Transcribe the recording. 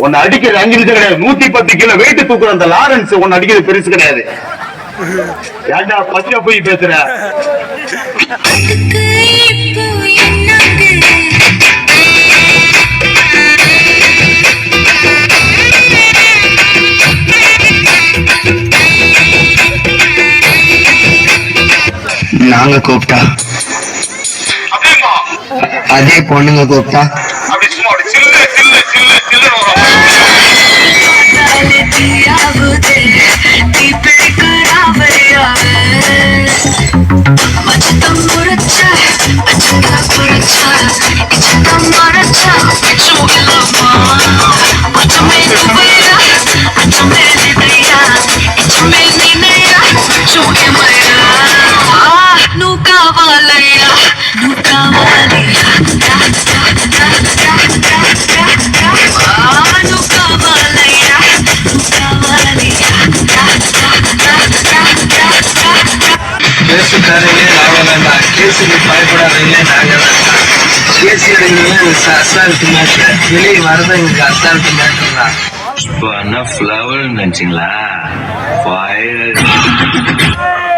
உன்னை அடிக்கிறது 5 நிமிஷம் கிடையாது, 110 கிலோ வெயிட் தூக்குற அந்த லாரன்ஸ் உன்னை அடிக்கிறது பெருசு கிடையாது. ஏண்டா பச்சை போய் பேசுற? நாங்க கூப்பிட்டா அதே பொண்ணுங்க கூப்பிட்டா பேசுக்காரங்களே நாங்க வேண்டாம், கேசுக்கு பயப்படாதீங்களே நாங்க வேண்டாம். கேசி எடுங்களே அசால்ட்டு மேட்டர், வெளியே வரத எங்களுக்கு அசால்ட்டு மேட்டர் தான். இப்போ என்ன ஃப்ளவர் நினைச்சிங்களா?